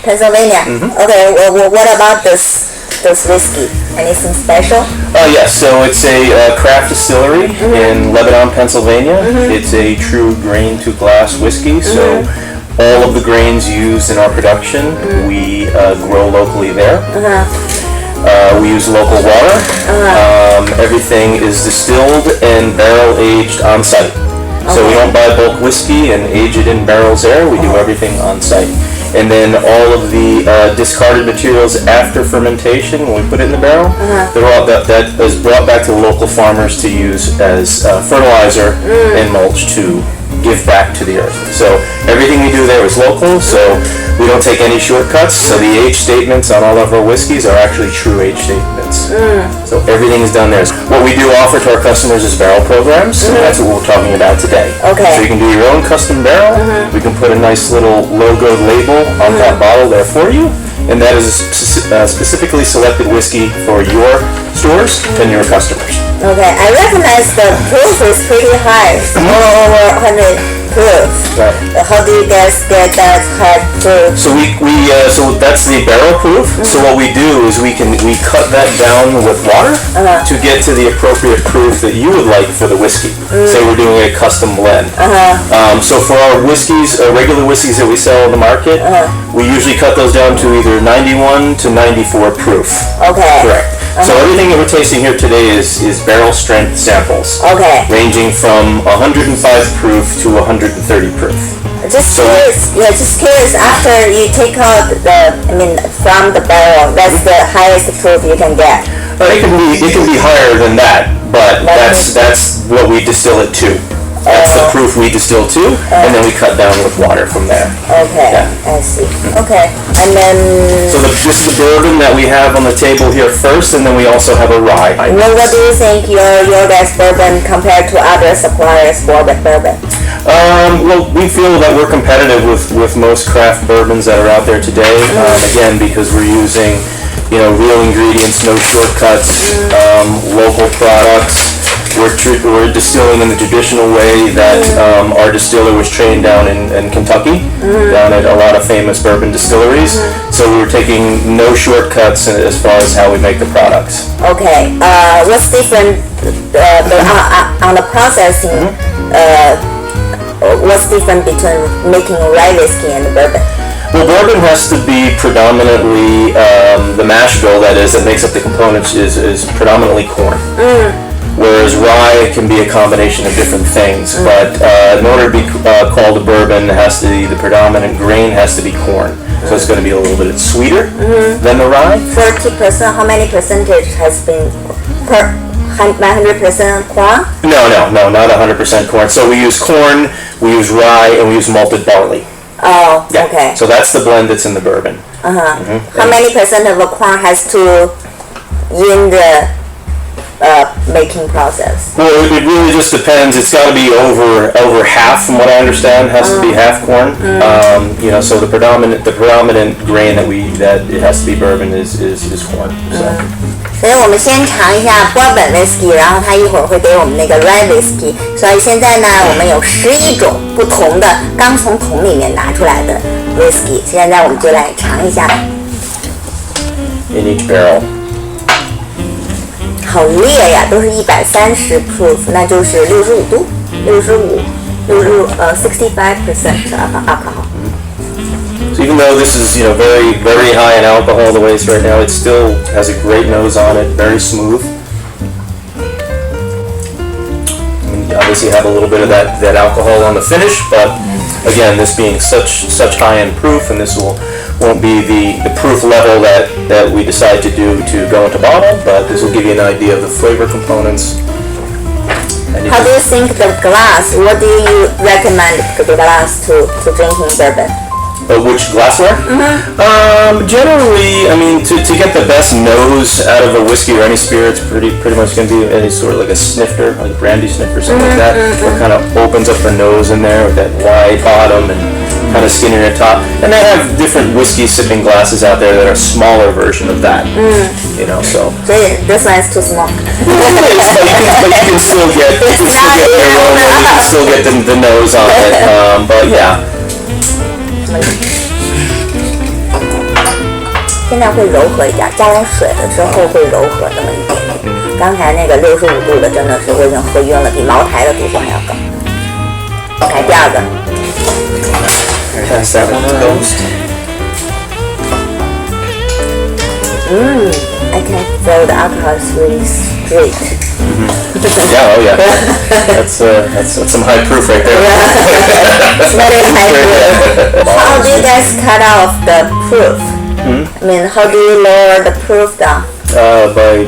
Pennsylvania. Okay. Well, what about this whiskey? Anything special? Yes. So it's a craft distillery in Lebanon, Pennsylvania. It's a true grain-to-glass whiskey. So all of the grains used in our production, we grow locally there. We use local water. Everything is distilled and barrel aged on site. So we don't buy bulk whiskey and age it in barrels there. We do everything on site. And then all of the discarded materials after fermentation, when we put it in the barrel, that is brought back to the local farmers to use as fertilizer and mulch to give back to the earth. So everything we do there is local, so we don't take any shortcuts. So the age statements on all of our whiskeys are actually true age statements. So everything is done there. What we do offer to our customers is barrel programs, and that's what we're talking about today. Okay. So you can do your own custom barrel. We can put a nice little logoed label on that bottle there for you, and that is a specifically selected whiskey for your stores and your customers. Okay, I recognize the proof is pretty high, over 100 proof. Right. How do you guys get that high proof? So so that's the barrel proof. So what we do is we cut that down with water to get to the appropriate proof that you would like for the whiskey. Say we're doing a custom blend. So for our whiskeys, regular whiskeys that we sell in the market, we usually cut those down to either 91 to 94 proof. Okay. Correct. So everything that we're tasting here today is barrel strength samples. Okay. Ranging from 105 proof to 130 proof. Just curious, after you take out from the barrel, that's the highest proof you can get. It can be higher than that, but that's what we distill it to. That's the proof we distill to, and then we cut down with water from there. Okay, yeah. I see. Okay, and then... So this is the bourbon that we have on the table here first, and then we also have a rye. Well, what do you think your guys' bourbon compared to other suppliers for the bourbon? Well, we feel that we're competitive with most craft bourbons that are out there today. Again, because we're using, real ingredients, no shortcuts, local products. We're distilling in the traditional way that our distiller was trained down in Kentucky, down at a lot of famous bourbon distilleries. So we're taking no shortcuts as far as how we make the products. Okay. What's different on the processing? What's different between making rye whiskey and bourbon? Well, bourbon has to be predominantly the mash bill that makes up the components is predominantly corn. Whereas rye can be a combination of different things, but in order to be called a bourbon, the predominant grain has to be corn. So it's going to be a little bit sweeter than the rye. 30%, how many percentage has been 100% corn? No, not 100% corn. So we use corn, we use rye, and we use malted barley. Oh, yeah. Okay. So that's the blend that's in the bourbon. How many percent of the corn has to in the making process? Well, it really just depends. It's got to be over half, from what I understand, has to be half corn. So the predominant grain that it has to be bourbon is corn. So. 所以我们先尝一下 Bourbon Whisky， 然后他一会儿会给我们那个 Rye Whisky。所以现在呢，我们有11种不同的刚从桶里面拿出来的 Whisky， 现在我们就来尝一下。In each barrel. 好烈呀，都是130 proof， 那就是65度，65% alcohol. So even though this is very very high in alcohol the way it's right now, it still has a great nose on it, very smooth. And obviously have a little bit of that alcohol on the finish, but again, this being such high in proof, and this won't be the proof level that we decide to do to go into bottle, but this will give you an idea of the flavor components. How do you think the glass? What do you recommend the glass to drinking bourbon? Which glassware? Generally, to get the best nose out of a whiskey or any spirit, it's pretty much going to be any sort of like a snifter, like a brandy snifter, something like that, where it kind of opens up the nose in there with that wide bottom and kind of skinnier top. And they have different whiskey sipping glasses out there that are a smaller version of that. So this one is too small. But you can still get the aroma, you can still get the nose on it. But yeah. 现在会柔和一点，加完水了之后会柔和那么一点点。刚才那个65度的真的是我已经喝晕了，比茅台的度数还要高。来第二个。Pass that one toast. I can feel the alcohol is really straight. Yeah, oh yeah. That's some high proof right there. It's very high proof. How do you guys cut off the proof? I mean, how do you lower the proof down? By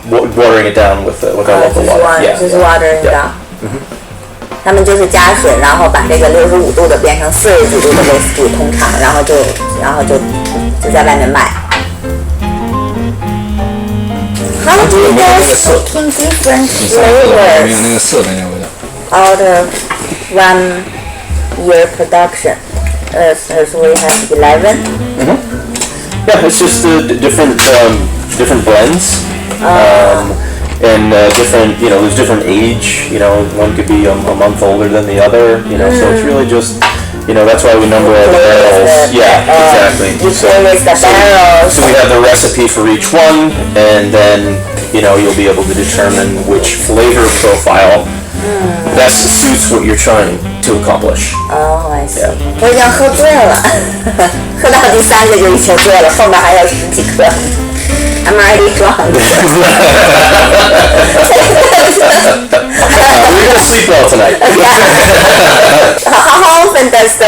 watering it down with our local water. Yeah. 就是 watering down. 他们就是加水，然后把这个65度的变成40几度的 whisky， 通常，然后就在外面卖。How do you guys cooking different flavors 没有那个涩的那个味道。out of 1 year production? So we have 11. Yeah, it's just different blends. And different, there's different age. One could be a month older than the other. So it's really just, that's why we number all the barrels. Yeah, exactly. You play with the barrels. So we have the recipe for each one, and then you'll be able to determine which flavor profile best suits what you're trying to accomplish. Oh, I see. 我已经喝醉了，喝到第3个就已经醉了，后面还有10几颗。I'm already drunk. We're gonna sleep well tonight. How often does the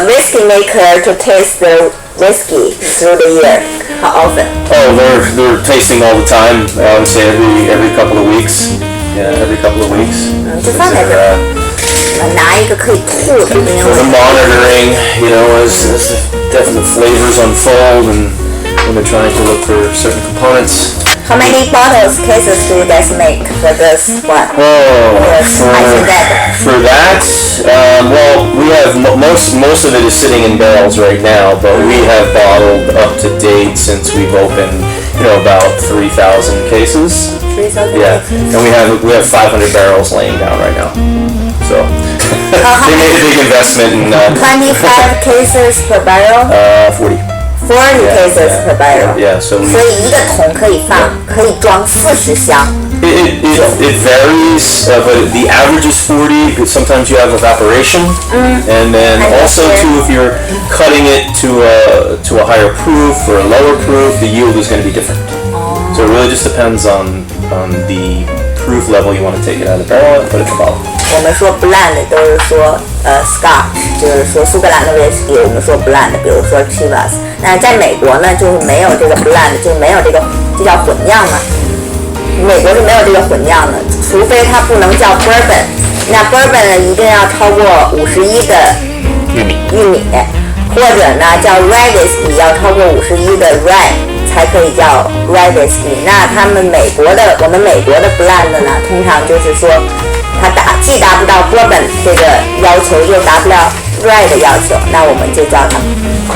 whiskey maker to taste the whiskey through the year? How often? Oh, they're tasting all the time. I would say every couple of weeks. Yeah, every couple of weeks. 就放在这儿，拿一个可以吐的， For the monitoring, as the definite flavors unfold and when they're trying to look for certain components. How many bottles, cases do you guys make for this one? For that, well, we have most of it is sitting in barrels right now, but we have bottled up to date since we've opened, about 3,000 cases. 3,000 Yeah, cases. and we have 500 barrels laying down right now. So they made a big investment in 25 cases per barrel? 40. 40 cases per barrel. Yeah, so 所以一个桶可以装40箱。It varies, but the average is 40. But sometimes you have evaporation, and then also too, if you're cutting it to a higher proof or a lower proof, the yield is going to be different. So it really just depends on the proof level you want to take it out of the barrel and put it in the bottle. 我们说 blend 都是说Scotch， 就是说苏格兰的 whisky， 我们说 blend， 比如说 Chivas。那在美国呢，就是没有这个 blend， 就没有这个，就叫混酿嘛。美国是没有这个混酿的，除非它不能叫 Bourbon。那 Bourbon 呢，一定要超过51的玉米，或者呢叫 Rye whisky 要超过51的 Rye 才可以叫 Rye whisky。那我们美国的 blend 呢，通常就是说它既达不到 Bourbon 这个要求，又达不了 Rye 的要求，那我们就叫它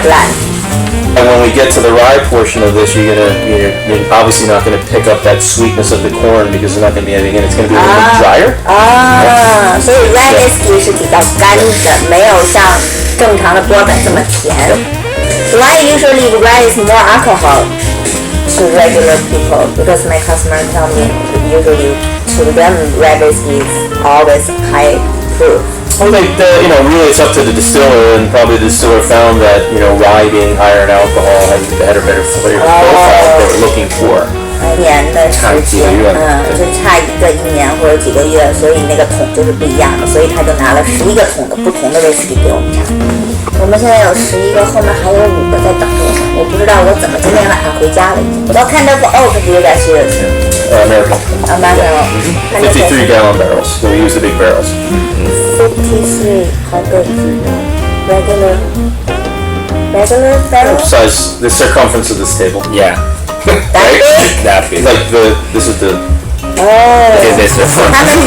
blend。And when we get to the rye portion of this, you're obviously not going to pick up that sweetness of the corn because there's not going to be anything in it. It's going to be a little bit drier. 所以 Rye whisky 是比较干的，没有像正常的 Bourbon 这么甜。Why usually rye is more alcohol to regular people? Because my customers tell me usually to them rye whisky is always high proof. Well, really it's up to the distiller, and probably the distiller found that, rye being higher in alcohol had a better flavor profile they were looking for. 年的时间，就差1年或者几个月，所以那个桶就是不一样的，所以他就拿了11个桶的不同的 whisky 给我们尝。我们现在有11个，后面还有5个在等着我们，我不知道我怎么今天晚上回家了已经。我到看到过oak do you guys use? American. American. 53-gallon barrels, so we use the big barrels. 53, how big? Regular barrel? Size, the circumference of this table. Yeah. That big? That big. Like this is the. 他们用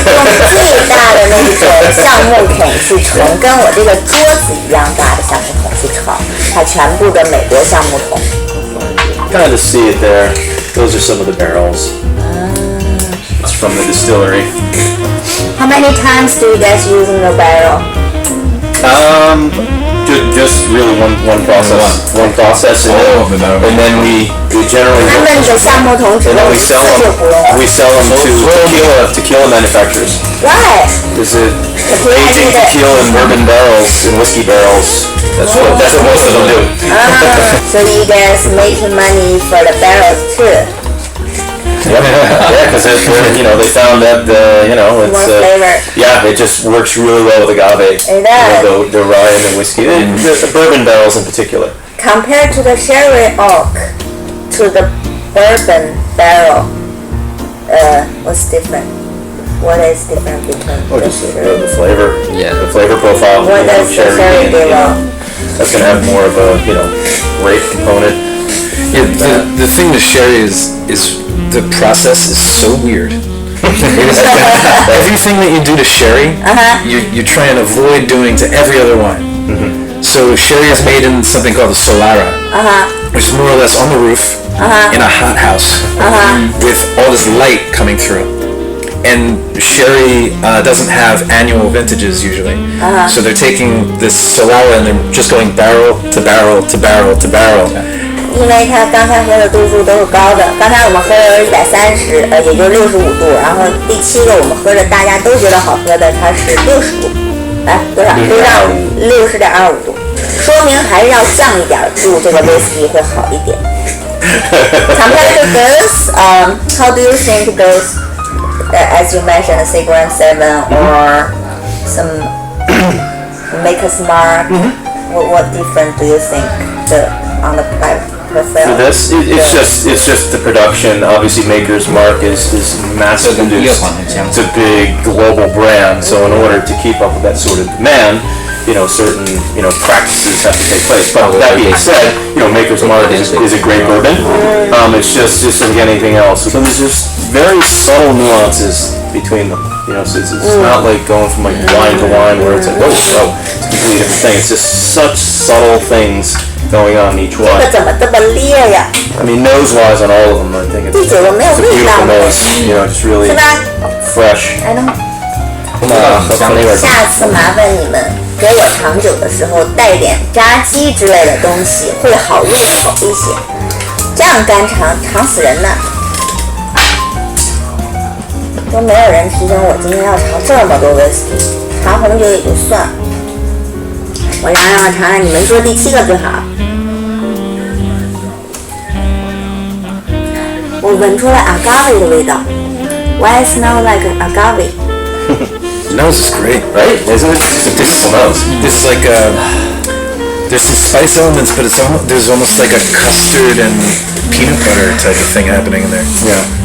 最大的那种橡木桶去盛，跟我这个桌子一样大的橡木桶去盛，它全部的美国橡木桶。Kind of see it there. Those are some of the barrels. It's from the distillery. How many times do you guys use in the barrel? just really one process, and then we generally. 他们的橡木桶只 And 用 then 4就不用了。 we sell them to tequila manufacturers. Why? Is it aging tequila in bourbon barrels and whiskey barrels? That's what most of them do. So you guys making money for the barrels too. Yeah, because they found that it's More flavor. Yeah, it just works really well with agave. It does. The rye and the whiskey, the bourbon barrels in particular. Compared to the sherry oak to the bourbon barrel, what's different? What is different between the Just sherry? the flavor. Yeah. The flavor profile. What does the sherry give off? That's gonna have more of a grape component. Yeah, the thing with sherry is the process is so weird. Everything that you do to sherry, you try and avoid doing to every other wine. So sherry is made in something called a solara, which is more or less on the roof in a hot house with all this light coming through. And sherry doesn't have annual vintages usually, so they're taking this solara and they're just going barrel to barrel to barrel to barrel. 因为它刚才喝的度数都是高的，刚才我们喝的130，也就65度，然后第7个我们喝着大家都觉得好喝的，它是60度，多少？都让60.25度，说明还是要降一点度，这个 whisky 会好一点。Compared to this, how do you think those, as you mentioned, Seagram 7 or some Maker's Mark, what different do you think on the profile? For this, it's just the production. Obviously, Maker's Mark is massive produced. It's a big global brand. So in order to keep up with that sort of demand, certain practices have to take place. But that being said, Maker's Mark is a great bourbon. It's just like anything else. So there's just very subtle nuances between them. So it's not like going from like wine to wine where it's like it's a completely different thing. It's just such subtle things going on in each one. 这个怎么这么烈呀？ I mean, nose-wise on all of them, I think it's a beautiful nose. Just really 是吧 fresh. I don't. 下次麻烦你们给我尝酒的时候带点炸鸡之类的东西，会好入口一些。这样干尝死人呢。都没有人提醒我今天要尝这么多威士忌，尝红酒也就算了。我尝尝，你们说第7个最好。我闻出来 agave 的味道。Why smell like agave? The nose is great, Right? Isn't it? It's a beautiful nose. This is like there's some spice elements, but there's almost like a custard and peanut butter type of thing happening in there. Yeah.